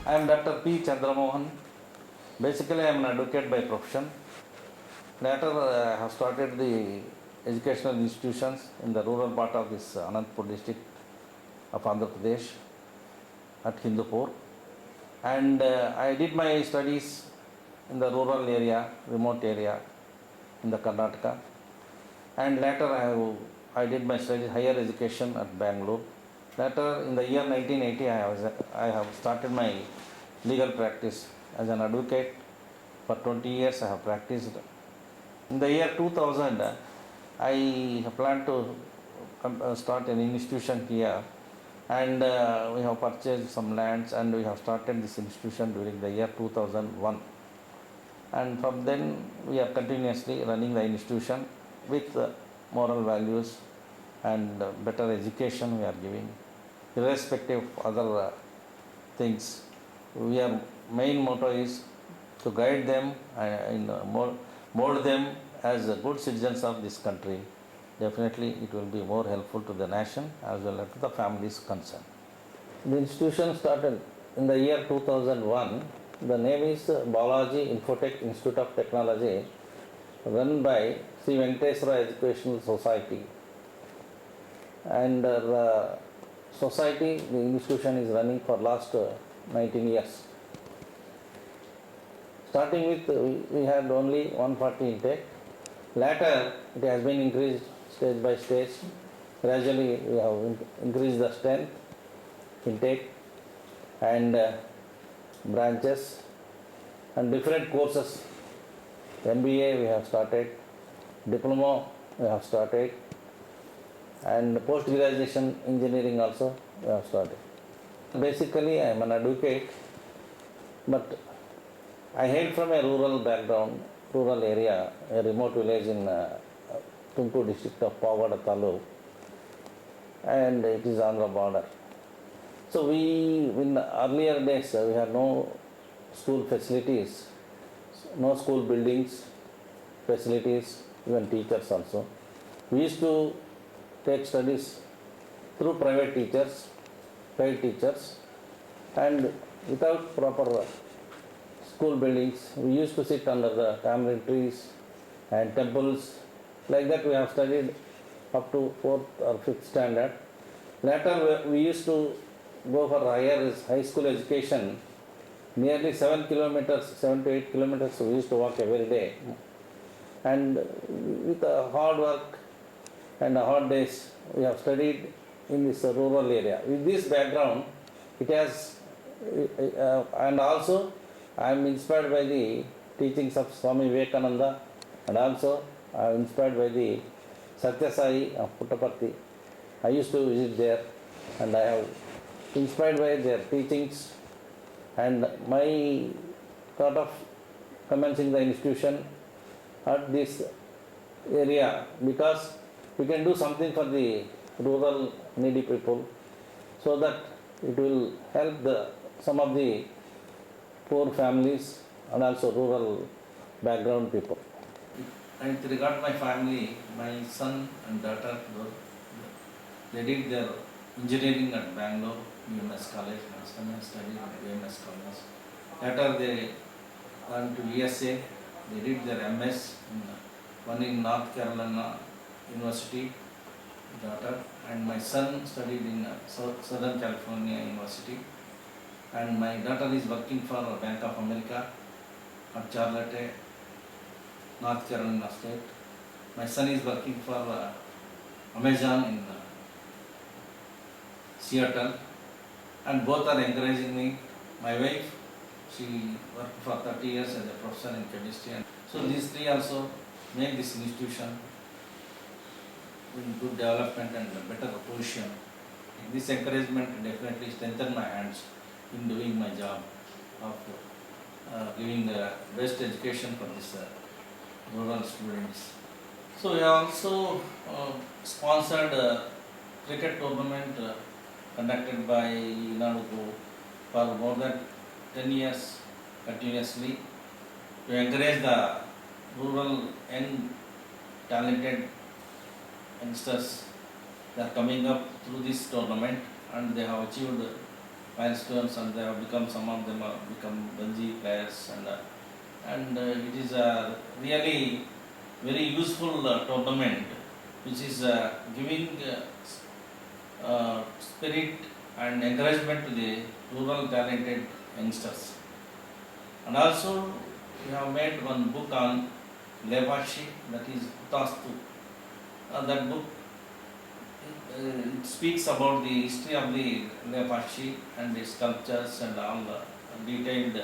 I am Dr. P. Chandra Mohan. Basically, I am an advocate by profession. Later, I have started the educational institutions in the rural part of this Anantapur district of Andhra Pradesh at Hindupur. And I did my studies in the rural area, remote area in the Karnataka. And later, I did my studies, higher education at Bangalore. Later, in the year 1980, I have started my legal practice as an advocate. For 20 years, I have practiced. In the year 2000, I planned to start an institution here, and we have purchased some lands, and we have started this institution during the year 2001. And from then, we are continuously running the institution with moral values and better education we are giving, irrespective of other things. Our main motto is to guide them and mold them as good citizens of this country. Definitely it will be more helpful to the nation as well as to the families concerned. The institution started in the year 2001. The name is Balaji Infotech Institute of Technology, run by Sri Venkateswara Educational Society. And the society, the institution is running for last 19 years. Starting with, we had only 140 intake. Later, it has been increased stage by stage. Gradually, we have increased the strength, intake, and branches, and different courses. MBA we have started, diploma we have started, and post-graduation engineering also we have started. Basically, I am an advocate, but I hail from a rural background, rural area, a remote village in Hindupur district of Pavada Taluk, and it is on the border. So in the earlier days, we had no school facilities, no school buildings, facilities, even teachers also. We used to take studies through private teachers, paid teachers, and without proper school buildings. We used to sit under the tamarind trees and temples. Like that we have studied up to 4th or 5th standard. Later we used to go for high school education. Nearly 7 to 8 kilometers we used to walk every day. And with hard work and hard days, we have studied in this rural area. With this background, it has, and also I am inspired by the teachings of Swami Vivekananda, and also I am inspired by the Satya Sai of Puttaparthi. I used to visit there, and I have inspired by their teachings, and my thought of commencing the institution at this area, because we can do something for the rural needy people, so that it will help some of the poor families and also rural background people. And with regard to my family, my son and daughter, they did their engineering at Bangalore, BMS College. My son has studied at BMS College. Later they went to USA. They did their MS, one in North Carolina University, daughter, and my son studied in Southern California University. And my daughter is working for Bank of America at Charlotte, North Carolina State. My son is working for Amazon in Seattle, and both are encouraging me. My wife, she worked for 30 years as a professor in chemistry, and so these three also make this institution in good development and a better position. This encouragement definitely strengthened my hands in doing my job of giving the best education for these rural students. So we also sponsored a cricket tournament conducted by Hindupur for more than 10 years continuously to encourage the rural and talented youngsters. They are coming up through this tournament, and they have achieved milestones, and they have become, some of them have become Ranji players, and it is a really very useful tournament, which is giving spirit and encouragement to the rural talented youngsters. And also we have made one book on Levashi, that is Utastu. That book it speaks about the history of the Levashi and the sculptures and all the detailed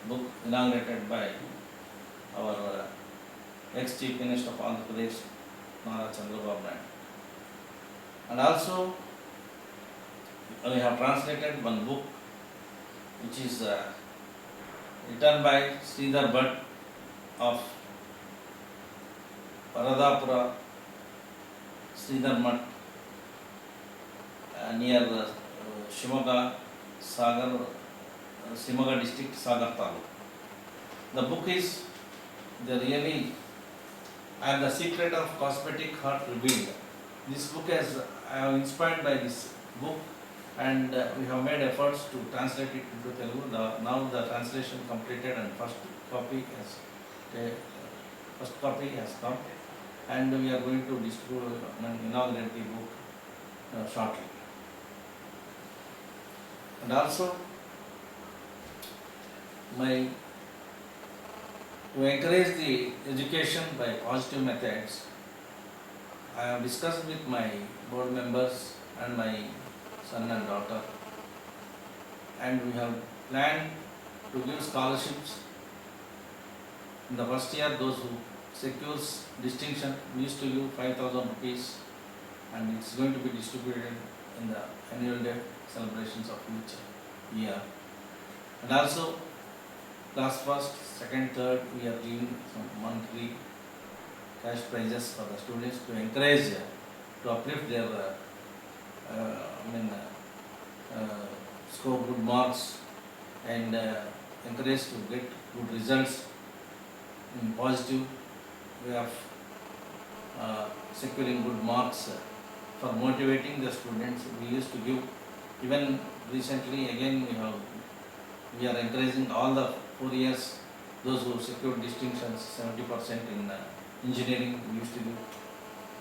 book inaugurated by our ex-Chief Minister of Andhra Pradesh, Chandra Mohan Academician. And also we have translated one book which is written by Sridhar Bhatt of Paradapura, Sridhar Math, near Shimoga, Sagar, Shimoga district, Sagar Taluk. The book is the really and the secret of cosmetic heart revealed. This book I am inspired by this book, and we have made efforts to translate it into Telugu. Now the translation completed and first copy has come, and we are going to distribute and inaugurate the book shortly. And also to encourage the education by positive methods, I have discussed with my board members and my son and daughter, and we have planned to give scholarships. In the first year, those who secures distinction, we used to give 5,000 rupees, and it's going to be distributed in the annual day celebrations of each year. And also class first, second, third, we are giving some monthly cash prizes for the students to encourage, to uplift their score good marks and encourage to get good results in positive way of securing good marks. For motivating the students, we used to give, even recently again we are encouraging all the 4 years, those who secured distinctions, 70% in engineering, we used to give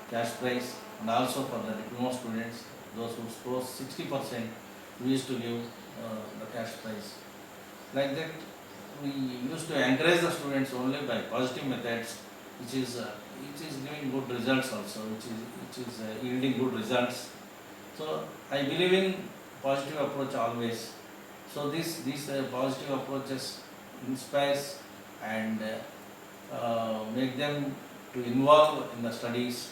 cash prize, and also for the diploma students, those who score 60%, we used to give the cash prize. Like that, we used to encourage the students only by positive methods, which is giving good results also, which is yielding good results. So I believe in positive approach always. So these positive approaches inspires and make them to involve in the studies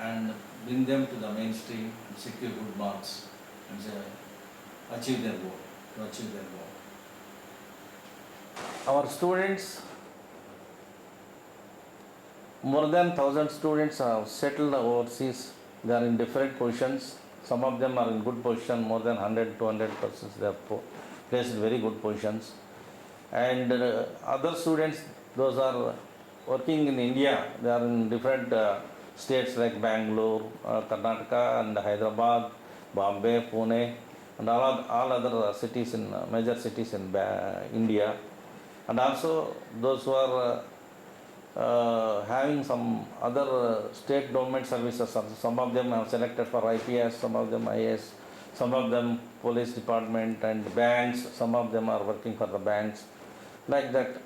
and bring them to the mainstream and secure good marks and achieve their goal. Our students, more than 1,000 students have settled overseas. They are in different positions. Some of them are in good position, more than 100, 200 persons they have placed in very good positions. And other students, those are working in India, they are in different states like Bangalore, Karnataka and Hyderabad, Bombay, Pune, and all other cities in major cities in India. And also those who are having some other state government services, some of them have selected for IPS, some of them IAS, some of them police department and banks, some of them are working for the banks, like that.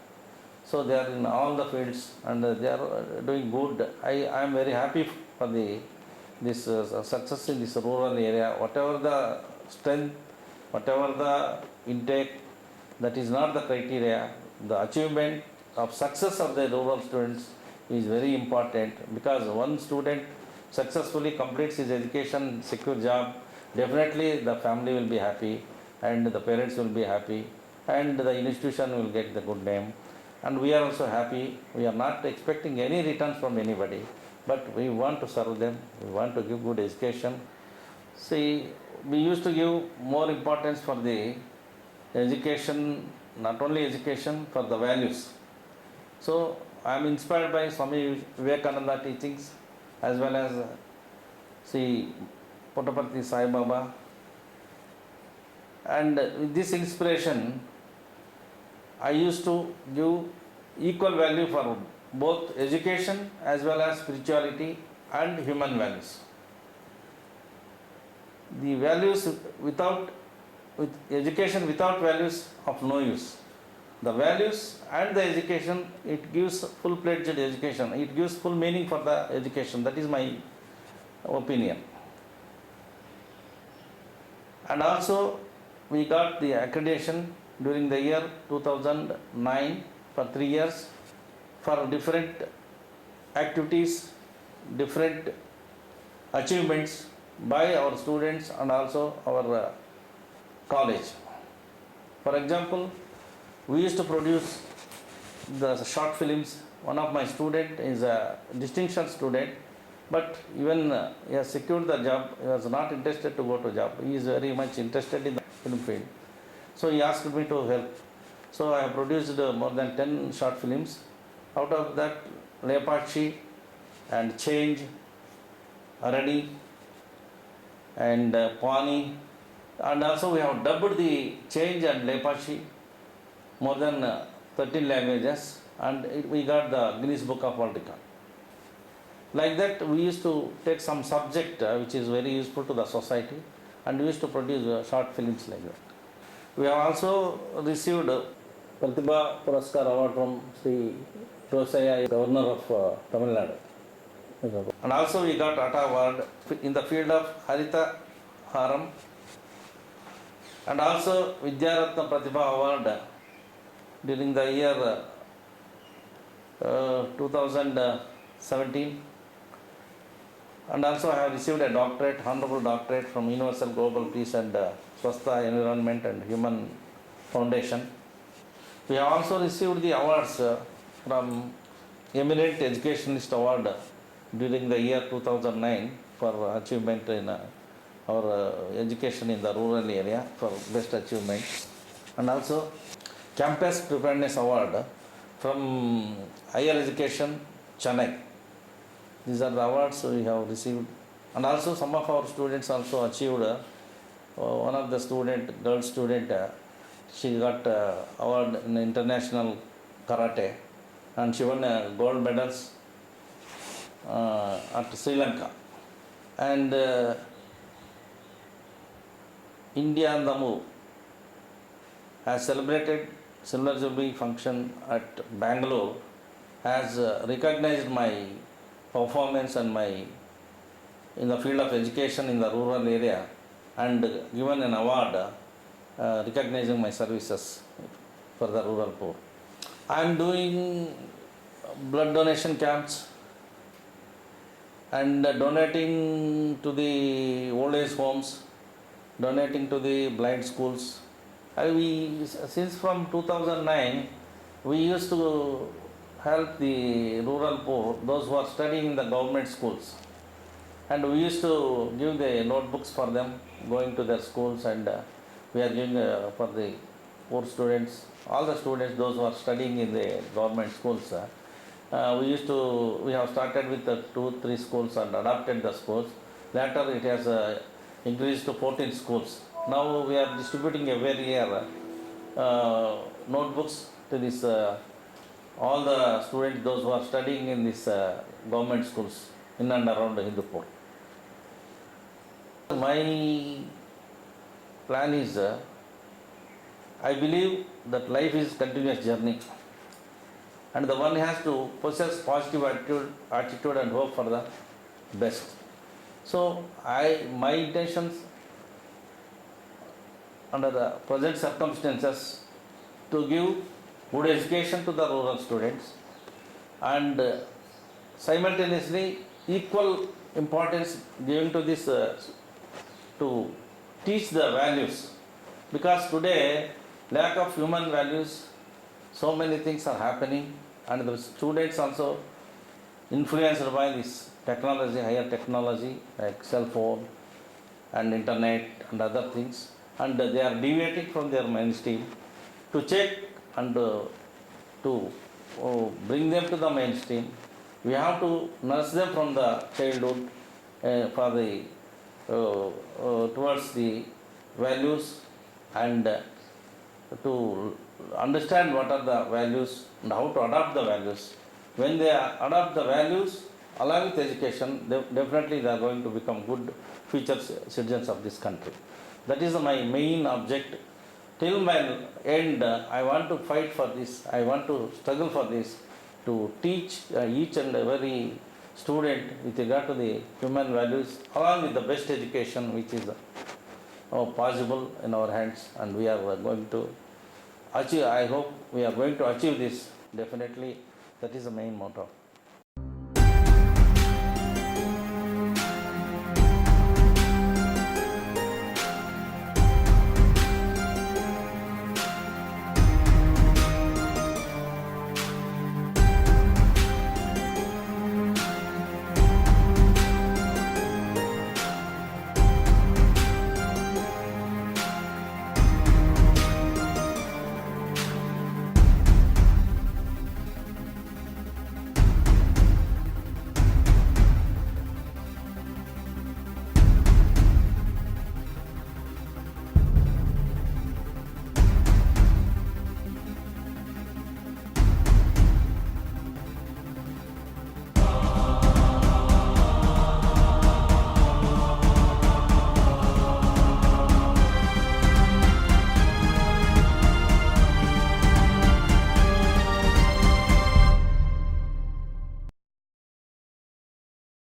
So they are in all the fields and they are doing good. I am very happy for this success in this rural area. Whatever the strength, whatever the intake, that is not the criteria. The achievement of success of the rural students is very important, because one student successfully completes his education, secure job, definitely the family will be happy and the parents will be happy and the institution will get the good name, and we are also happy. We are not expecting any returns from anybody, but we want to serve them, we want to give good education. See, we used to give more importance for the education, not only education, for the values. So I am inspired by Swami Vivekananda teachings, as well as Puttaparthi Sai Baba, And with this inspiration, I used to give equal value for both education as well as spirituality and human values. The values with education without values of no use. The values and the education, it gives full-fledged education. It gives full meaning for the education. That is my opinion. And also we got the accreditation during the year 2009 for 3 years for different activities, different achievements by our students and also our college. For example, we used to produce the short films. One of my student is a distinction student, but even he has secured the job. He was not interested to go to job. He is very much interested in the film field. So he asked me to help. So I have produced more than 10 short films. Out of that, Lepachi and Change, Aradi and Pani, and also we have dubbed the Change and Lepachi more than 13 languages, and we got the Guinness Book of World Record. Like that, we used to take some subject which is very useful to the society, and we used to produce short films like that. We have also received Pratibha Puraskar Award from Sri Rosaya, Governor of Tamil Nadu. And also we got Atta Award in the field of Harita Haram, and also Vidyaratna Pratibha Award during the year 2017. And also I have received a doctorate, honorable doctorate from Universal Global Peace and Swastha Environment and Human Foundation. We have also received the awards from Eminent Educationalist Award during the year 2009 for achievement in our education in the rural area for best achievement. And also Campus Preparedness Award from Higher Education, Chennai. These are the awards we have received. And also some of our students also achieved. One of the student, girl student, she got award in international karate, and she won gold medals at Sri Lanka. And India on the Move has celebrated Silver Jubilee function at Bangalore, has recognized my performance and my in the field of education in the rural area, and given an award recognizing my services for the rural poor. I am doing blood donation camps and donating to the old age homes, donating to the blind schools. Since from 2009, we used to help the rural poor, those who are studying in the government schools. And we used to give the notebooks for them, going to their schools, and we are giving for the poor students, all the students, those who are studying in the government schools. We have started with 2-3 schools and adopted the schools. Later it has increased to 14 schools. Now we are distributing every year notebooks to this all the students, those who are studying in these government schools in and around Hindupur. My plan is, I believe that life is a continuous journey, and the one has to possess positive attitude and hope for the best. So my intentions under the present circumstances to give good education to the rural students, and simultaneously equal importance given to this to teach the values, because today lack of human values, so many things are happening, and the students also influenced by this technology, higher technology like cell phone and internet and other things, and they are deviating from their mainstream. To check and to bring them to the mainstream, we have to nurse them from the childhood for the towards the values and to understand what are the values and how to adopt the values. When they adopt the values along with education, definitely they are going to become good future citizens of this country. That is my main object. Till my end, I want to fight for this. I want to struggle for this, to teach each and every student with regard to the human values along with the best education which is possible in our hands, and we are going to achieve. I hope we are going to achieve this definitely. That is the main motto.